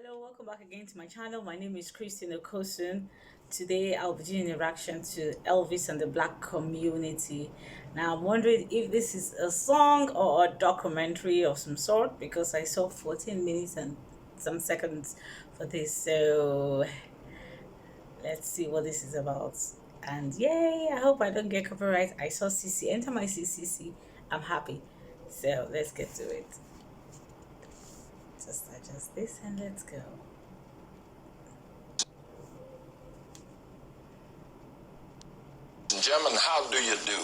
Hello, welcome back again to my channel. My name is Christine Okosun. Today I'll be doing a reaction to Elvis and the Black community. Now I'm wondering if this is a song or a documentary of some sort because I saw 14 minutes and some seconds for this. So let's see what this is about. And yay, I hope I don't get copyright. I saw CC, enter my CCC. I'm happy. So let's get to it. Just adjust this and let's go. Gentlemen, how do you do?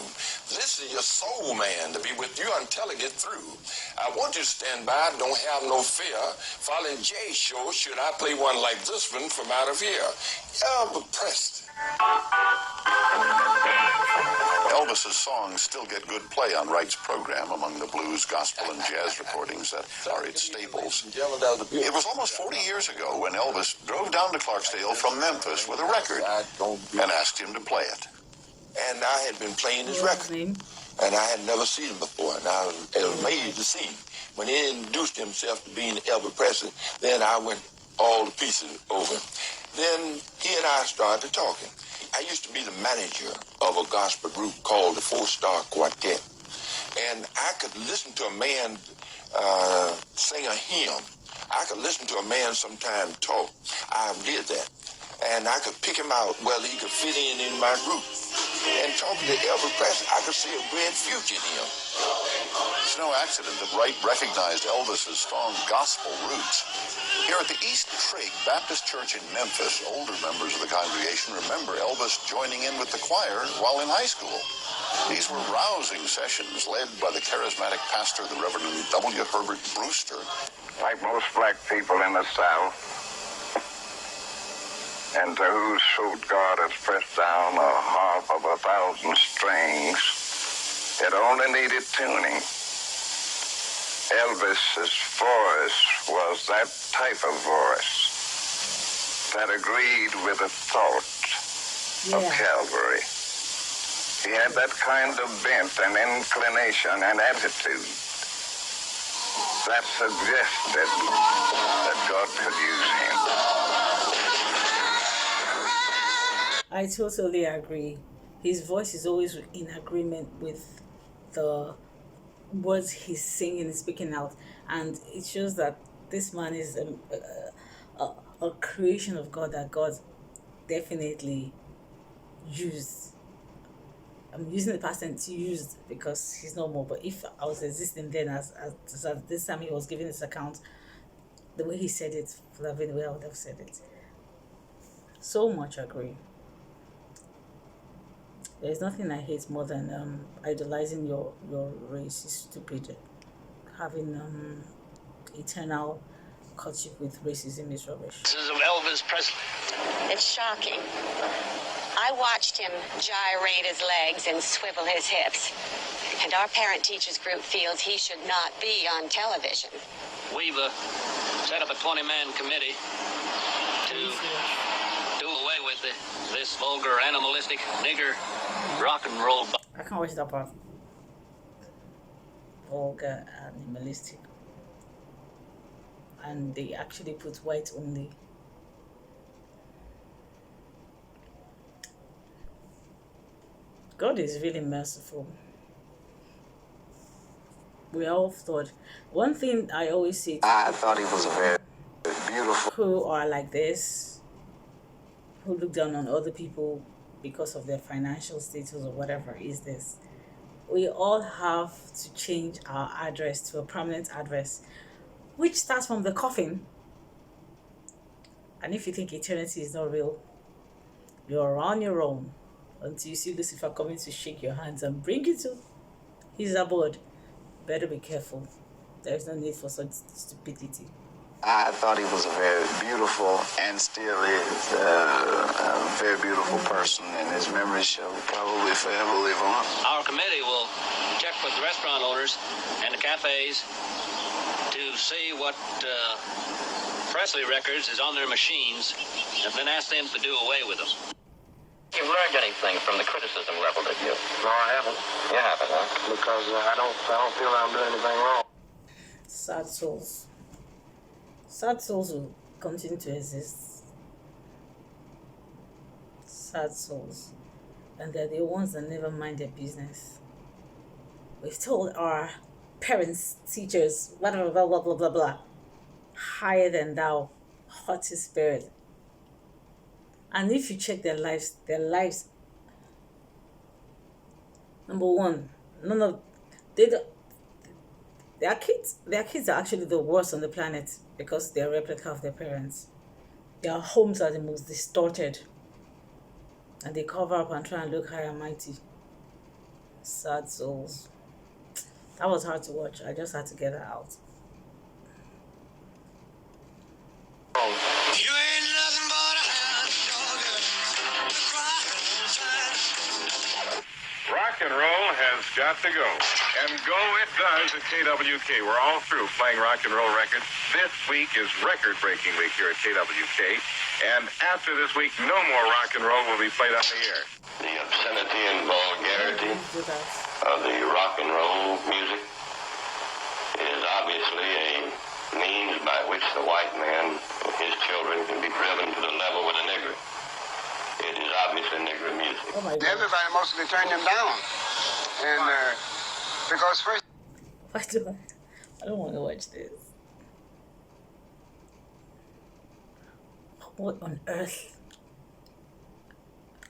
This is your soul man to be with you until it get through. I want you to stand by, don't have no fear. Following Jay's show, should I play one like this one from out of here? Elvis Presley. Elvis's songs still get good play on Wright's program among the blues, gospel, and jazz recordings that are its staples. It was almost 40 years ago when Elvis drove down to Clarksdale from Memphis with a record and asked him to play it. And I had been playing his record, and I had never seen him before, and I was amazed to see him. When he introduced himself to being Elvis Presley, then I went all the pieces over. Then he and I started talking. I used to be the manager of a gospel group called the Four Star Quartet, and I could listen to a man sing a hymn. I could listen to a man sometime talk. I did that. And I could pick him out whether he could fit in my group. And talking to Elvis Presley, I could see a great future in him. It's no accident that Wright recognized Elvis's strong gospel roots. Here at the East Trigg Baptist Church in Memphis, older members of the congregation remember Elvis joining in with the choir while in high school. These were rousing sessions led by the charismatic pastor, the Reverend W. Herbert Brewster. Like most black people in the South, and to whose throat God has pressed down a harp of 1,000 strings, it only needed tuning. Elvis's voice was that type of voice that agreed with the thought of Calvary. He had that kind of bent and inclination and attitude that suggested that God could use him. I totally agree. His voice is always in agreement with the words he's singing and speaking out, and it shows that this man is a creation of God that God definitely used. I'm using the past tense used because he's no more. But if I was existing then, as this time he was giving this account, the way he said it would have been the way I would have said it. So much agree. There's nothing I hate more than idolizing your race. Is stupid. Having eternal courtship with racism is rubbish. This is of Elvis Presley. It's shocking. I watched him gyrate his legs and swivel his hips. And our parent-teachers group feels he should not be on television. We've set up a 20-man committee to do away with this vulgar, animalistic, nigger rock and roll. I can't watch that part. Vulgar, animalistic. And they actually put white only. God is really merciful. We all thought, one thing I always say to I thought he was a very beautiful who are like this, who look down on other people because of their financial status or whatever, is this: we all have to change our address to a permanent address, which starts from the coffin. And if you think eternity is not real, you're on your own until you see Lucifer coming to shake your hands and bring you to his abode. Better be careful. There's no need for such stupidity. I thought he was a very beautiful, and still is, a very beautiful person, and his memory shall probably forever live on. Our committee will check with the restaurant owners and the cafes to see what Presley records is on their machines, and then ask them to do away with them. You've learned anything from the criticism leveled at you? No, I haven't. You haven't, huh? Because I don't feel I'm doing anything wrong. Sad souls. Sad souls continue to exist. Sad souls. And they're the ones that never mind their business. We've told our parents, teachers, whatever, blah, blah, blah, blah, blah. Higher than thou, haughty spirit. And if you check their lives, number one, none of they don't, their kids are actually the worst on the planet because they're a replica of their parents. Their homes are the most distorted, and they cover up and try and look high and mighty. Sad souls. That was hard to watch. I just had to get it out. You ain't nothing but a hound dog. Rock and roll has got to go. And go it does at KWK. We're all through playing rock and roll records. This week is record-breaking week here at KWK. And after this week, no more rock and roll will be played on the air. The obscenity and vulgarity of the rock and roll music is obviously a means by which the white man and his children can be driven to the level with a nigger. It is obviously nigger music. Oh my God. Everybody mostly turned him down. And because first... I don't want to watch this. What on earth?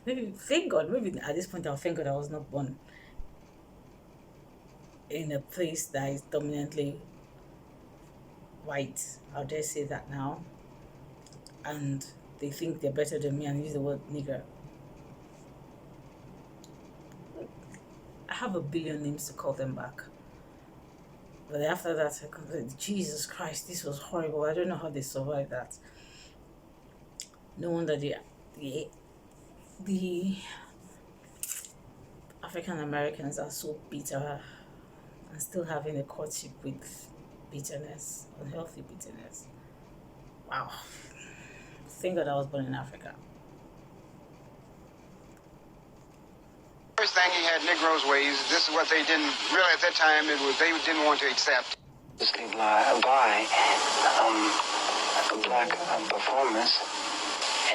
Maybe, thank God, maybe at this point I'll thank God I was not born in a place that is dominantly white. I'll just say that now. And they think they're better than me and use the word nigger. I have a billion names to call them back. But after that, I concluded, Jesus Christ, this was horrible. I don't know how they survived that. No wonder the African Americans are so bitter and still having a courtship with bitterness, unhealthy bitterness. Wow. Thank God I was born in Africa. First thing, he had Negroes' ways. This is what they didn't really at that time. They didn't want to accept. By black performance,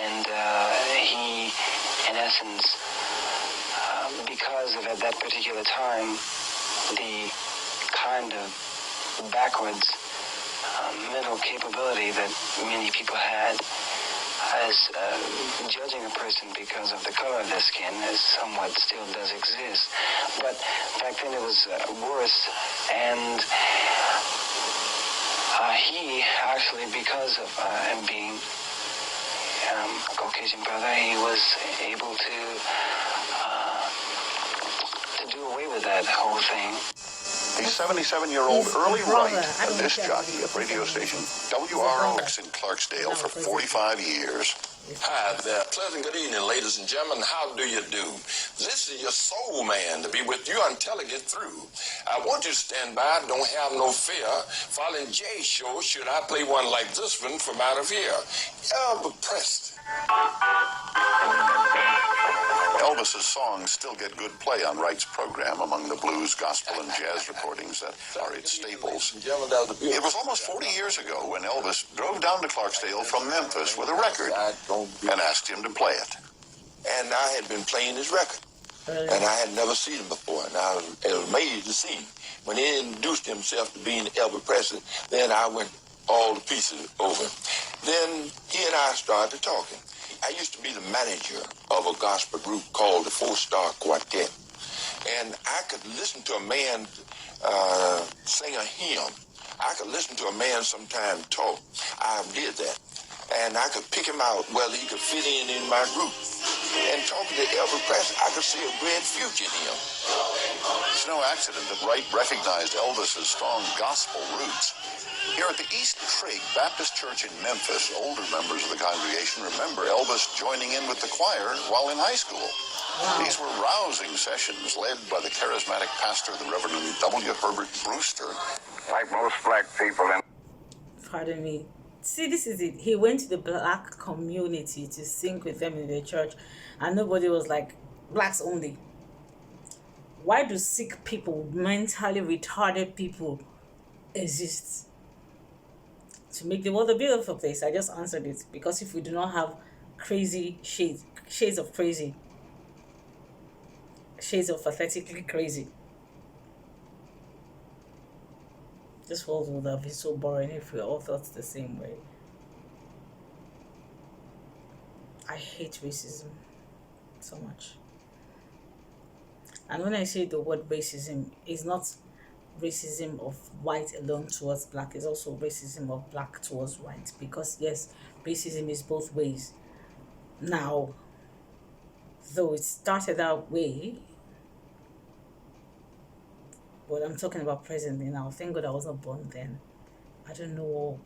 and he, in essence, because of at that particular time the kind of backwards mental capability that many people had, as judging a person because of the color of their skin is somewhat still does exist. But back then it was worse, and he actually, because of him being a Caucasian brother, he was able to do away with that whole thing. The 77-year-old early right and disc jockey at radio station WROX in Clarksdale for 45 years. Hi there. Pleasant good evening, ladies and gentlemen. How do you do? This is your soul man to be with you until I get through. I want you to stand by. Don't have no fear. Following Jay's show, should I play one like this one from out of here? Elvis Presley. Elvis's songs still get good play on Wright's program among the blues, gospel, and jazz recordings that are its staples. It was almost 40 years ago when Elvis drove down to Clarksdale from Memphis with a record and asked him to play it. And I had been playing his record. And I had never seen him before. And I was amazed to see him. When he introduced himself to being Elvis Presley, then I went all the pieces over. Then he and I started talking. I used to be the manager of a gospel group called the Four-Star Quartet. And I could listen to a man sing a hymn. I could listen to a man sometime talk. I did that. And I could pick him out whether he could fit in my group. And talking to Elvis Presley, I could see a great future in him. It's no accident that Wright recognized Elvis's strong gospel roots. Here at the East Trigg Baptist Church in Memphis, older members of the congregation remember Elvis joining in with the choir while in high school. Wow. These were rousing sessions led by the charismatic pastor, the Reverend W. Herbert Brewster. Like most black people in... Pardon me. See, this is it. He went to the black community to sing with them in the church, and nobody was like, blacks only. Why do sick people, mentally retarded people exist? to make the world a beautiful place. I just answered it, because if we do not have crazy shades of crazy, shades of pathetically crazy, this world would have been so boring if we all thought the same way. I hate racism so much. And when I say the word racism, it's not racism of white alone towards black, it's also racism of black towards white, because yes, racism is both ways. Now, though it started that way, but I'm talking about presently now. Thank God I was not born then. I don't know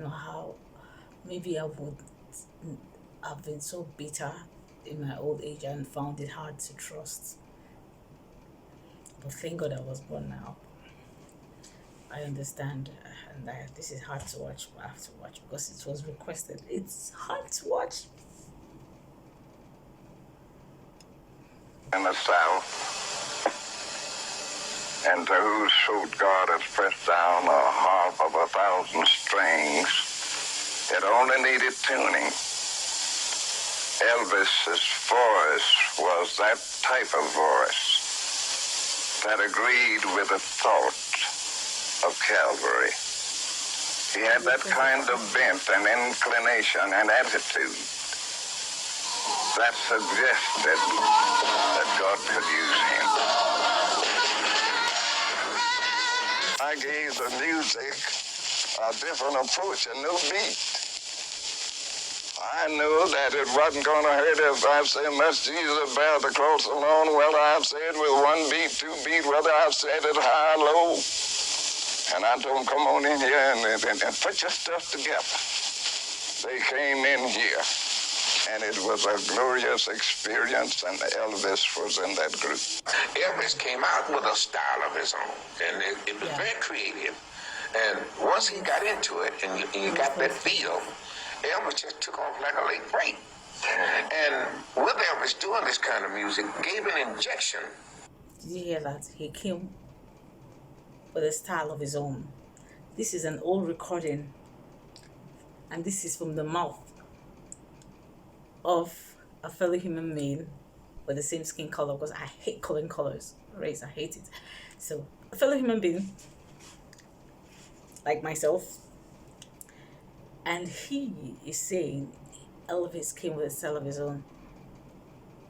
how. Maybe I would have been so bitter in my old age and found it hard to trust. But thank God I was born now. I understand, and this is hard to watch, but I have to watch because it was requested. It's hard to watch. In the South, and to whose suit God has pressed down a harp of 1,000 strings, it only needed tuning. Elvis's voice was that type of voice that agreed with the thought of Calvary. He had that kind of bent and inclination and attitude that suggested that God could use him. I gave the music a different approach, a new beat. I knew that it wasn't going to hurt if I said, "Must Jesus bear the cross alone," whether I've said with one beat, two beat, whether I've said it high or low. And I told them, "Come on in here and put your stuff together." They came in here, and it was a glorious experience, and Elvis was in that group. Elvis came out with a style of his own, and it was very creative. And once he got into it, and you got that feel, Elvis just took off like a late break. And with Elvis doing this kind of music, gave an injection. Did you hear that? He came with a style of his own. This is an old recording, and this is from the mouth of a fellow human being with the same skin color, because I hate calling colors race. I hate it. So a fellow human being like myself, and he is saying Elvis came with a style of his own.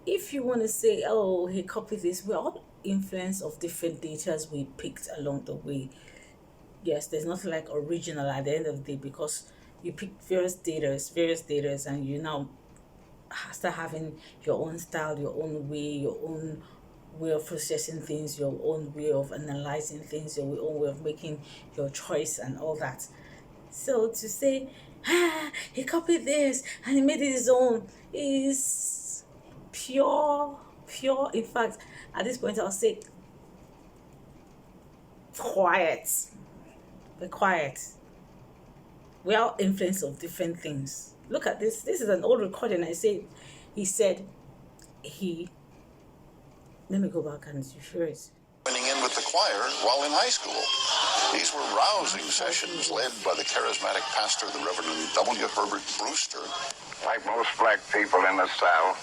If you want to say, oh, he copied this, we're all influence of different datas we picked along the way. Yes, there's nothing like original at the end of the day, because you pick various datas, and you now start having your own style, your own way of processing things, your own way of analyzing things, your own way of making your choice and all that. So to say, he copied this and he made it his own is pure. In fact, at this point, I'll say, quiet. Be quiet. We are influenced of different things. Look at this. This is an old recording. He said, let me go back and hear it. Joining in with the choir while in high school. These were rousing sessions led by the charismatic pastor, the Reverend W. Herbert Brewster. Like most black people in the South,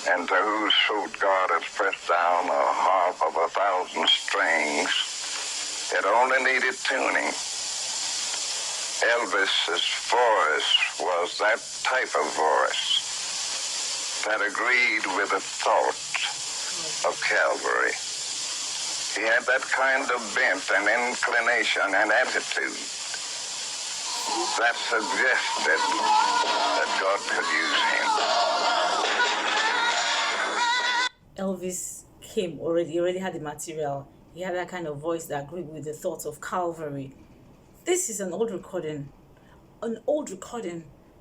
and to whose suit God has pressed down a harp of 1,000 strings, it only needed tuning. Elvis's voice was that type of voice that agreed with the thought of Calvary. He had that kind of bent and inclination and attitude that suggested that God could use him. Elvis came already. He already had the material. He had that kind of voice that agreed with the thoughts of Calvary. This is an old recording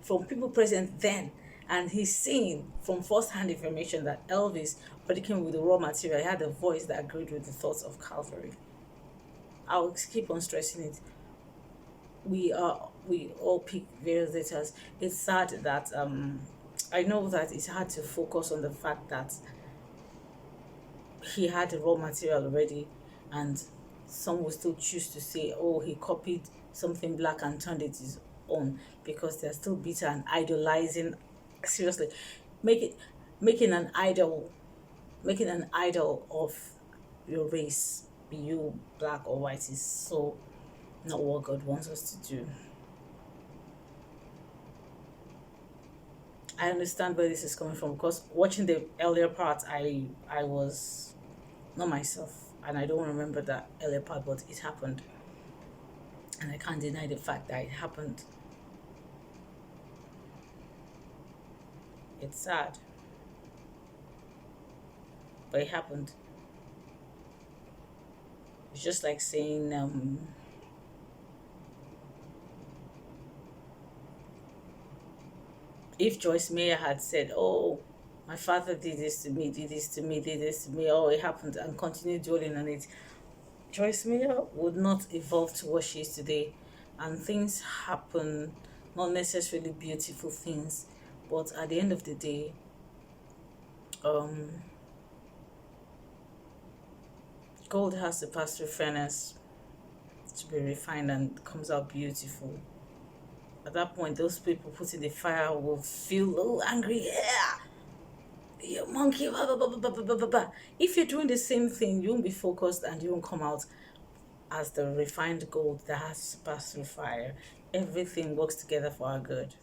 from people present then, and he's saying from first-hand information that Elvis already came with the raw material. He had a voice that agreed with the thoughts of Calvary. I'll keep on stressing it. We all pick various datas. It's sad that I know that it's hard to focus on the fact that he had the raw material already, and some will still choose to say, oh, he copied something black and turned it his own, because they're still bitter and idolizing, seriously, make it making an idol of your race, be you black or white, is so not what God wants us to do. I understand where this is coming from, because watching the earlier part, I was not myself, and I don't remember that earlier part, but it happened, and I can't deny the fact that it happened. It's sad, but it happened. It's just like saying, if Joyce Meyer had said, "Oh, my father did this to me, did this to me, did this to me, oh, it happened," and continued dwelling on it, Joyce Meyer would not evolve to what she is today. And things happen, not necessarily beautiful things, but at the end of the day, gold has to pass through furnace to be refined and comes out beautiful. At that point, those people put in the fire will feel a little angry. Yeah, you monkey, blah, blah, blah, blah, blah, blah, blah. If you're doing the same thing, you won't be focused and you won't come out as the refined gold that has to pass through fire. Everything works together for our good.